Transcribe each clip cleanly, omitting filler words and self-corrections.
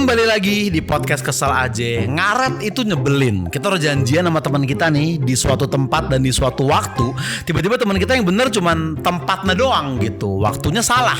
Kembali lagi di podcast Kesel Aja. Ngaret itu nyebelin. Kita udah janjian sama teman kita nih di suatu tempat dan di suatu waktu. Tiba-tiba teman kita yang bener cuman tempatnya doang gitu. Waktunya salah,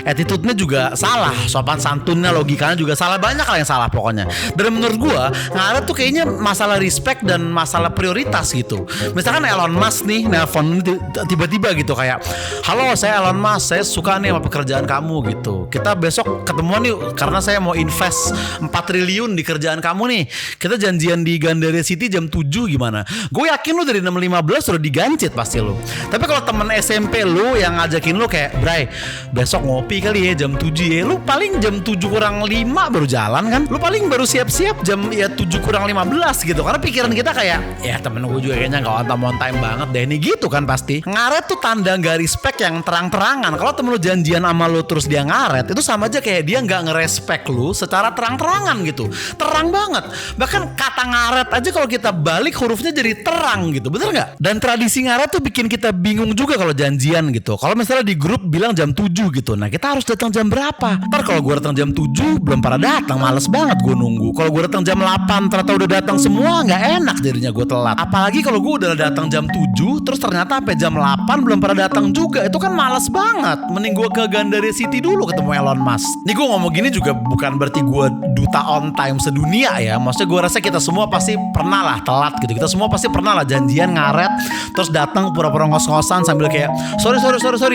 attitude-nya juga salah, sopan santunnya, logikanya juga salah. Banyak hal yang salah pokoknya. Dan menurut gua ngaret tuh kayaknya masalah respect dan masalah prioritas gitu. Misalkan Elon Musk nih nelpon tiba-tiba gitu kayak, "Halo, saya Elon Musk, saya suka nih sama pekerjaan kamu gitu. Kita besok ketemuan yuk karena saya mau invest 4 triliun di kerjaan kamu nih. Kita janjian di Gandaria City jam 7 gimana?" Gue yakin lu dari 6.15 udah digancit pasti lu. Tapi kalau temen SMP lu yang ngajakin lu kayak, "Bray, besok ngopi kali ya jam 7 ya." Lu paling jam 7 kurang 5 baru jalan kan? Lu paling baru siap-siap jam 7 kurang 15 gitu. Karena pikiran kita kayak, ya temen gue juga kayaknya gak on time banget deh nih gitu kan pasti. Ngaret tuh tanda gak respect yang terang-terangan. Kalau temen lu janjian sama lu terus dia ngaret, itu sama aja kayak dia gak ngerespek lu secara terang-terangan gitu. Terang banget. Bahkan kata ngaret aja kalau kita balik hurufnya jadi terang gitu. Bener gak? Dan tradisi ngaret tuh bikin kita bingung juga kalau janjian gitu. Kalau misalnya di grup bilang jam 7 gitu, nah kita harus datang jam berapa? Ntar kalau gue datang jam 7 belum pada datang, males banget gue nunggu. Kalau gue datang jam 8 ternyata udah datang semua, gak enak jadinya gue telat. Apalagi kalau gue udah datang jam 7 terus ternyata sampai jam 8 belum pada datang juga. Itu kan males banget. Mending gue ke Gandaria City dulu ketemu Elon Musk. Nih gue ngomong gini juga bukan berarti gue duta on time sedunia ya. Maksudnya gue rasa kita semua pasti pernah lah telat gitu. Kita semua pasti pernah lah janjian ngaret terus datang pura-pura ngos-ngosan sambil kayak sorry.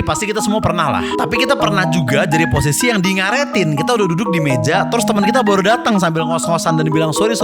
Pasti kita semua pernah lah. Tapi kita pernah juga jadi posisi yang di ngaretin. Kita udah duduk di meja terus teman kita baru datang sambil ngos-ngosan dan bilang sorry.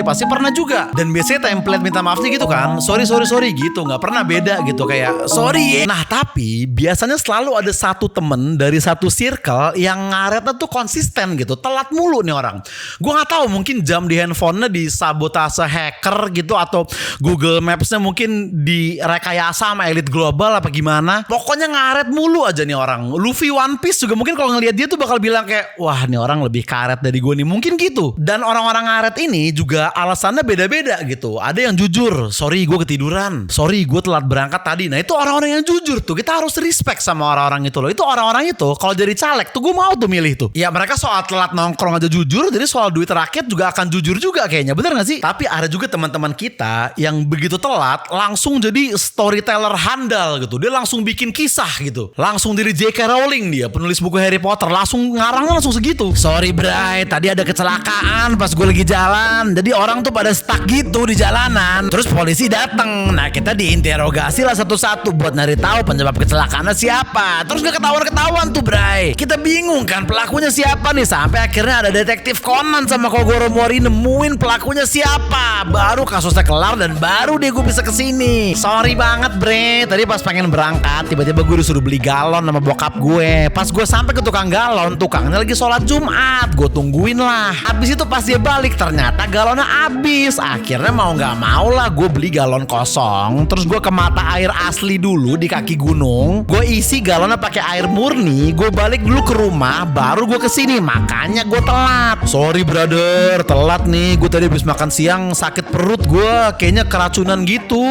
Pasti pernah juga. Dan biasanya template minta maafnya gitu kan, sorry gitu. Nggak pernah beda gitu kayak sorry. Nah tapi biasanya selalu ada satu temen dari satu circle yang ngaretnya tuh konsisten gitu. Telat mulu nih orang. Gue nggak tahu mungkin jam di handphonenya disabotase hacker gitu atau Google Maps-nya mungkin direkayasa sama elit global apa gimana. Pokoknya ngaret mulu aja nih orang. Luffy One Piece juga mungkin kalau ngelihat dia tuh bakal bilang kayak, wah nih orang lebih karet dari gue nih. Mungkin gitu. Dan orang-orang ngaret ini juga alasannya beda-beda gitu. Ada yang jujur, sorry gue ketiduran, sorry gue telat berangkat tadi. Nah itu orang-orang yang jujur tuh. Kita harus respect sama orang-orang itu loh. Itu orang-orang itu kalau jadi caleg tuh gue mau tuh milih tuh. Ya mereka soal telat nongkrong aja jujur, jadi soal duit rakyat juga akan jujur juga kayaknya. Bener gak sih? Tapi ada juga teman-teman kita yang begitu telat langsung jadi storyteller handal gitu. Dia langsung bikin kisah gitu. Langsung dari J.K. Rowling dia, penulis buku Harry Potter. Langsung ngarangnya langsung segitu. Sorry Bray, tadi ada kecelakaan pas gue lagi jalan. Jadi orang tuh pada stuck gitu di jalanan. Terus polisi datang. Nah kita diinterogasi lah satu-satu buat nyari tahu penyebab kecelakaannya siapa. Terus gak ketahuan tuh Bray. Kita bingung kan pelakunya siapa nih. Sampai akhirnya ada detektif Conan sama Kogoro Mori nemuin pelakunya siapa. Baru kasusnya kelar dan baru deh gue bisa kesini. Sorry banget Bre. Tadi pas pengen berangkat tiba-tiba gue disuruh beli galon sama bokap gue. Pas gue sampai ke tukang galon, tukangnya lagi sholat Jumat. Gue tungguin lah. Habis itu pas dia balik ternyata galonnya habis. Akhirnya mau gak mau lah gue beli galon kosong. Terus gue ke mata air asli dulu di kaki gunung. Gue isi galonnya pakai air murni. Gue balik dulu ke rumah baru gue kesini. Makanya gue telat. Sorry brother, telat nih. Gue tadi habis makan siang sakit perut gue. Kayaknya keracunan gitu.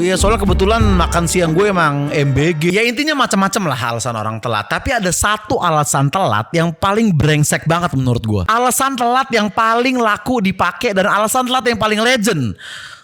Iya soalnya kebetulan makan siang gue emang MBG. Ya intinya macam-macam lah alasan orang telat. Tapi ada satu alasan telat yang paling brengsek banget menurut gue. Alasan telat yang paling laku dipakai dan alasan telat yang paling legend.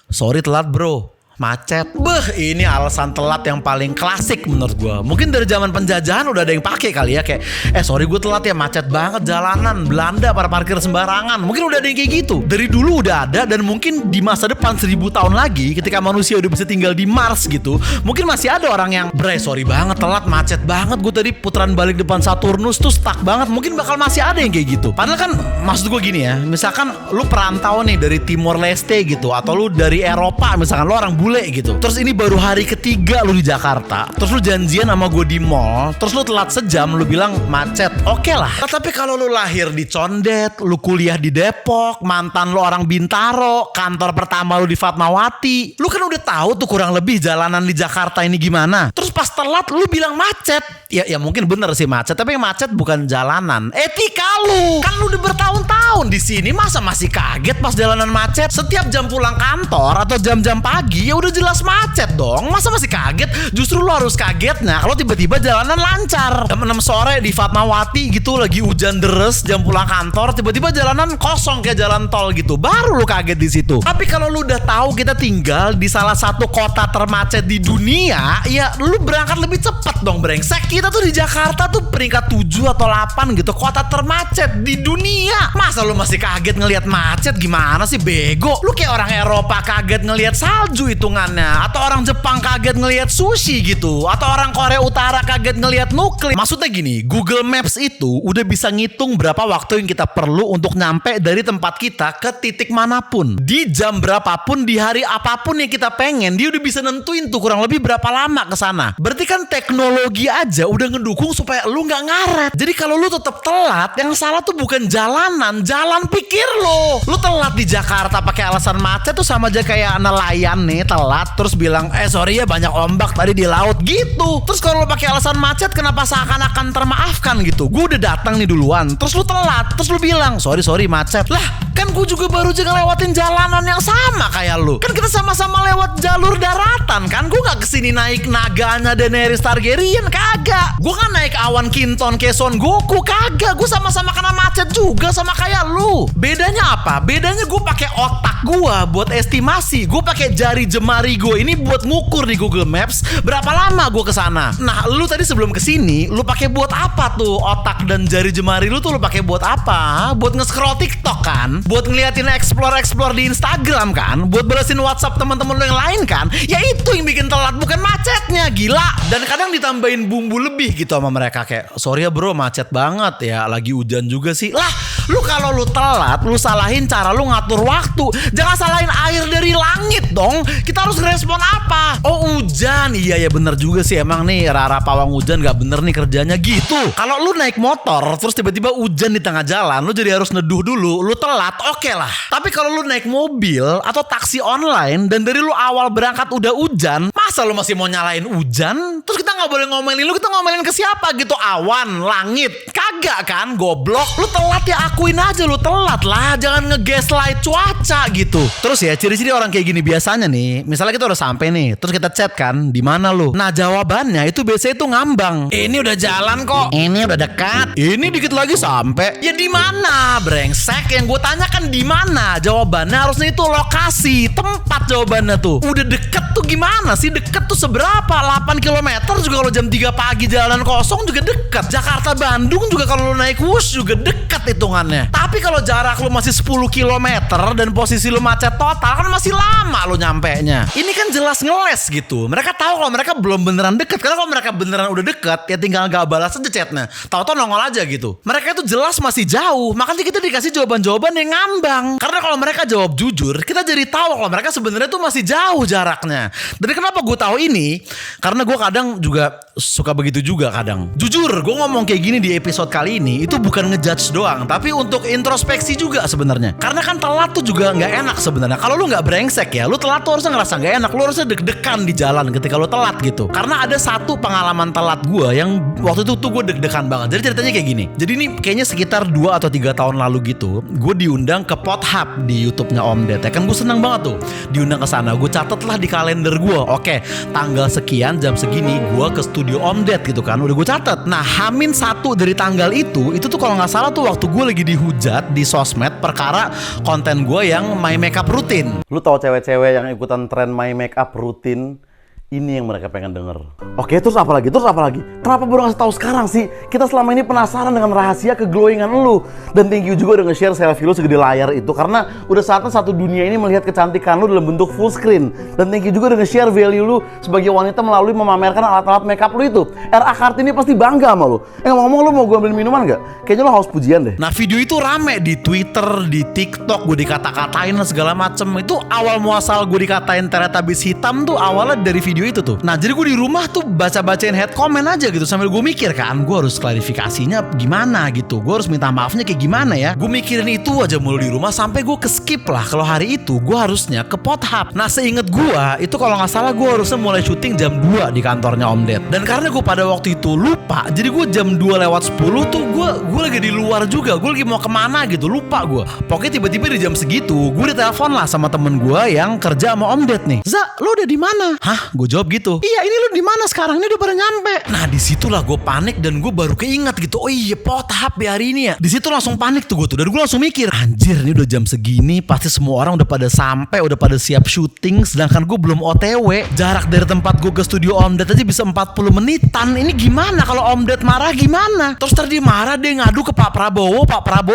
Sorry telat bro, macet. Ini alasan telat yang paling klasik menurut gue. Mungkin dari zaman penjajahan udah ada yang pakai kali ya kayak sorry gue telat ya, macet banget jalanan Belanda pada parkir sembarangan. Mungkin udah ada yang kayak gitu. Dari dulu udah ada dan mungkin di masa depan 1000 tahun lagi ketika manusia udah bisa tinggal di Mars gitu, mungkin masih ada orang yang Bre sorry banget telat, macet banget gue tadi putaran balik depan Saturnus tuh stuck banget. Mungkin bakal masih ada yang kayak gitu. Padahal kan maksud gue gini ya, misalkan lu perantau nih dari Timor Leste gitu atau lu dari Eropa, misalkan lu orang bule gitu. Terus ini baru hari ketiga lu di Jakarta. Terus lu janjian sama gue di mall. Terus lu telat sejam, lu bilang macet. Oke lah. Tapi kalau lu lahir di Condet, lu kuliah di Depok, mantan lu orang Bintaro, kantor pertama lu di Fatmawati, lu kan udah tahu tuh kurang lebih jalanan di Jakarta ini gimana. Terus pas telat lu bilang macet. Ya mungkin bener sih macet, tapi yang macet bukan jalanan, etika lu. Kan lu udah bertahun-tahun di di sini masa masih kaget pas jalanan macet? Setiap jam pulang kantor atau jam-jam pagi ya udah jelas macet dong. Masa masih kaget? Justru lo harus kagetnya kalau tiba-tiba jalanan lancar. Jam 6 sore di Fatmawati gitu lagi hujan deres jam pulang kantor, tiba-tiba jalanan kosong kayak jalan tol gitu. Baru lo kaget di situ. Tapi kalau lo udah tahu kita tinggal di salah satu kota termacet di dunia, ya lo berangkat lebih cepet dong brengsek. Kita tuh di Jakarta tuh peringkat 7 atau 8 gitu, kota termacet di dunia. Masa lu masih kaget ngelihat macet? Gimana sih bego? Lu kayak orang Eropa kaget ngelihat salju hitungannya, atau orang Jepang kaget ngelihat sushi gitu, atau orang Korea Utara kaget ngelihat nuklir. Maksudnya gini, Google Maps itu udah bisa ngitung berapa waktu yang kita perlu untuk nyampe dari tempat kita ke titik manapun, di jam berapapun, di hari apapun yang kita pengen. Dia udah bisa nentuin tuh kurang lebih berapa lama ke sana. Berarti kan teknologi aja udah ngedukung supaya lu nggak ngaret. Jadi kalau lu tetap telat, yang salah tuh bukan jalanan, jalan pikir lo. Lu telat di Jakarta pakai alasan macet tuh sama aja kayak nelayan nih telat terus bilang sorry ya banyak ombak tadi di laut gitu. Terus kalau lu pakai alasan macet kenapa seakan-akan termaafkan gitu? Gue udah datang nih duluan, terus lu telat, terus lu bilang sorry macet. Lah kan gue juga baru aja ngelewatin jalanan yang sama kayak lu. Kan kita sama-sama lewat jalur daratan kan. Gue gak kesini naik naganya Daenerys Targaryen, kagak. Gue kan naik awan Kinton kayak Son Goku, kagak. Gue sama-sama kena macet juga sama kayak lu. Bedanya apa? Bedanya gue pakai otak gue buat estimasi. Gue pakai jari jemari gue ini buat ngukur di Google Maps berapa lama gue kesana. Nah, lu tadi sebelum kesini, lu pakai buat apa tuh otak dan jari jemari lu tuh? Lu pakai buat apa? Buat nge-scroll TikTok kan? Buat ngeliatin explore di Instagram kan? Buat balesin WhatsApp teman-teman lu yang lain kan? Ya itu yang bikin telat, bukan macetnya, gila. Dan kadang ditambahin bumbu lebih gitu sama mereka kayak sorry ya bro macet banget ya, lagi hujan juga sih. Lah lu kalau lu telat lu salahin cara lu ngatur waktu, jangan salahin air dari langit dong. Kita harus ngerespon apa? Oh hujan, iya ya bener juga sih emang nih Rara pawang hujan gak bener nih kerjanya gitu. Kalau lu naik motor terus tiba-tiba hujan di tengah jalan, lu jadi harus neduh dulu, lu telat oke lah. Tapi kalau lu naik mobil atau taksi online dan dari lu awal berangkat udah hujan, masa lu masih mau nyalain hujan? Terus kita gak boleh ngomelin lu, kita ngomelin ke siapa gitu? Awan, langit, kagak kan goblok. Lu telat ya akuin aja lu telat lah, jangan nge-gaslight cuaca gitu. Terus ya ciri-ciri orang kayak gini biasanya nih, misalnya kita udah sampai nih, terus kita chat kan, di mana lu? Nah jawabannya itu biasanya itu ngambang. Ini udah jalan kok. Ini udah dekat. Ini dikit lagi sampai. Ya di mana, brengsek? Yang gue tanya kan di mana? Jawabannya harusnya itu lokasi, tempat jawabannya tuh. Udah deket tuh gimana sih? Deket tuh seberapa? 8 km juga kalau jam 3 pagi jalan kosong juga deket. Jakarta Bandung juga kalau lu naik wush juga deket hitungannya. Tapi kalau jarak lu masih 10 km dan posisi lu macet total kan masih lama lu nyampenya. Ini kan jelas ngeles gitu. Mereka tahu kalau mereka belum beneran deket. Karena kalau mereka beneran udah deket ya tinggal gak balas aja chatnya. Tahu-tahu nongol aja gitu. Mereka itu jelas masih jauh. Makanya kita dikasih jawaban-jawaban yang ngambang. Karena kalau mereka jawab jujur, kita jadi tahu kalau mereka sebenarnya tuh masih jauh jaraknya. Dan kenapa gue tahu ini? Karena gue kadang juga suka begitu juga kadang. Jujur, gue ngomong kayak gini di episode kali ini itu bukan ngejudge doang, tapi untuk introspeksi juga sebenarnya. Karena kan telat tuh juga nggak enak sebenarnya. Kalau lu nggak brengsek ya, lu telat tuh harusnya ngerasa nggak enak. Lu harusnya deg-degan di jalan ketika lu telat gitu. Karena ada satu pengalaman telat gue yang waktu itu tuh gue deg-degan banget. Jadi ceritanya kayak gini. Jadi ini kayaknya sekitar 2 atau 3 tahun lalu gitu, gue diundang ke Pothub di YouTube-nya Om Ded. Ya kan gue senang banget tuh diundang ke sana. Gue catet lah di kalender gue. Oke, tanggal sekian jam segini gue ke studio Om Ded gitu kan. Udah gue catet. Nah, H-1 dari tanggal itu tuh kalau nggak salah tuh waktu gue lagi dihujat di sosmed perkara konten gue yang My Makeup Routine. Lu tahu cewek-cewek yang ikutan tren My Makeup Routine? Ini yang mereka pengen denger. Oke, terus apa lagi? Kenapa baru ngasih tahu sekarang sih? Kita selama ini penasaran dengan rahasia keglowingan lu. Dan thank you juga udah nge-share selfie lu segede layar itu. Karena udah saatnya satu dunia ini melihat kecantikan lu dalam bentuk full screen. Dan thank you juga udah nge-share value lu sebagai wanita melalui memamerkan alat-alat makeup lu itu. RA Kartini pasti bangga sama lu. Ngomong-ngomong, lu mau gue ambilin minuman gak? Kayaknya lu haus pujian deh. Nah, video itu rame di Twitter, di TikTok, gue dikata-katain segala macem. Itu awal muasal gue dikatain Teletubbies hitam tuh awalnya dari video video itu tuh. Nah jadi gue di rumah tuh baca-bacain head comment aja gitu sambil gue mikir kan, gue harus klarifikasinya gimana gitu, gue harus minta maafnya kayak gimana ya. Gue mikirin itu aja mulu di rumah sampai gue skip lah kalau hari itu gue harusnya ke Pothub. Nah seinget gue itu kalau nggak salah gue harusnya mulai syuting jam 2 di kantornya Om Ded. Dan karena gue pada waktu itu lupa, jadi gue jam 2:10 tuh gue lagi di luar juga, gue lagi mau kemana gitu, lupa gue. Pokoknya tiba-tiba di jam segitu gue ditelepon lah sama temen gue yang kerja sama Om Ded nih. Za, lo udah di mana? Hah? Gue jawab gitu. Iya, ini lo di mana sekarang? Ini udah pada nyampe. Nah disitulah gue panik dan gue baru keinget gitu. Oh iya, Pothub ya hari ini ya. Di situ langsung panik tuh gue tuh. Dan gue langsung mikir, anjir ini udah jam segini, pasti semua orang udah pada sampai, udah pada siap syuting, sedangkan gue belum OTW. Jarak dari tempat gue ke studio Om Ded aja bisa 40 menitan. Ini gimana kalau Om Ded marah gimana? Terus tadi marah dia ngadu ke Pak Prabowo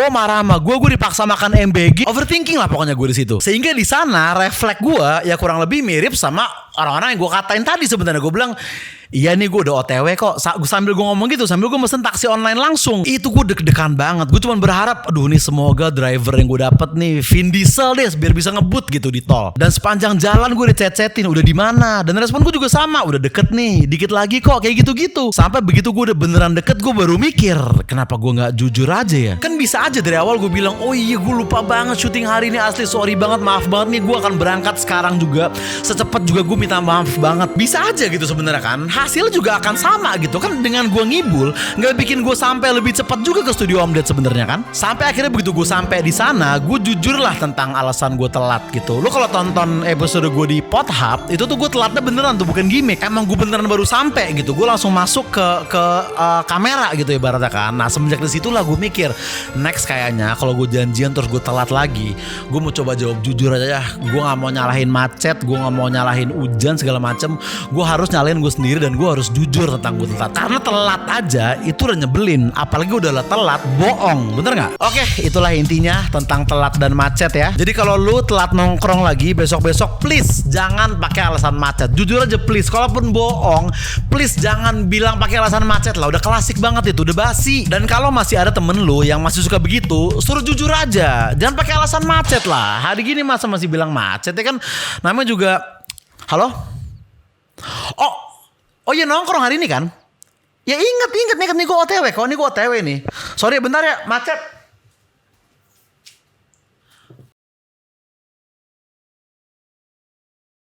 marah sama gue dipaksa makan MBG. Overthinking lah pokoknya gue di situ. Sehingga di sana refleks gue ya kurang lebih mirip sama orang-orang yang gue katain tadi sebenarnya. Gue bilang, iya nih gue udah OTW kok. Sambil gue ngomong gitu, sambil gue mesen taksi online langsung. Itu gue deg-degan banget. Gue cuma berharap, aduh nih semoga driver yang gue dapet nih Vin Diesel deh, biar bisa ngebut gitu di tol. Dan sepanjang jalan gue dicet-cetin, udah di mana? Dan respon gue juga sama, udah deket nih, dikit lagi kok, kayak gitu-gitu. Sampai begitu gue udah beneran deket, gue baru mikir, kenapa gue nggak jujur aja ya? Kan bisa aja dari awal gue bilang, oh iya gue lupa banget syuting hari ini, asli sorry banget, maaf banget nih, gue akan berangkat sekarang juga, secepat juga gue minta maaf banget. Bisa aja gitu sebenarnya kan. Hasil juga akan sama gitu kan, dengan gue ngibul nggak bikin gue sampai lebih cepat juga ke studio Om Ded sebenarnya kan. Sampai akhirnya begitu gue sampai di sana, gue jujur lah tentang alasan gue telat gitu. Lo kalau tonton episode gue di Pothub itu tuh gue telatnya beneran tuh, bukan gimmick. Emang gue beneran baru sampai gitu. Gue langsung masuk ke kamera gitu ibaratnya kan. Nah semenjak disitulah gue mikir, next kayaknya kalau gue janjian terus gue telat lagi, gue mau coba jawab jujur aja ya. Gue nggak mau nyalahin macet, gue nggak mau nyalahin hujan segala macem. Gue harus nyalahin gue sendiri dan gue harus jujur tentang gue telat. Karena telat aja itu udah nyebelin, apalagi udah telat bohong, bener nggak? Oke, itulah intinya tentang telat dan macet ya. Jadi kalau lu telat nongkrong lagi besok-besok, please jangan pakai alasan macet. Jujur aja please. Kalaupun bohong, please jangan bilang pakai alasan macet lah. Udah klasik banget itu, udah basi. Dan kalau masih ada temen lu yang masih suka begitu, suruh jujur aja. Jangan pakai alasan macet lah. Hari gini masa masih bilang macet ya kan? Namanya juga, halo? Oh iya nongkrong hari ini kan? Ya inget nih gue OTW kok, ini gue OTW nih. Sorry bentar ya, macet.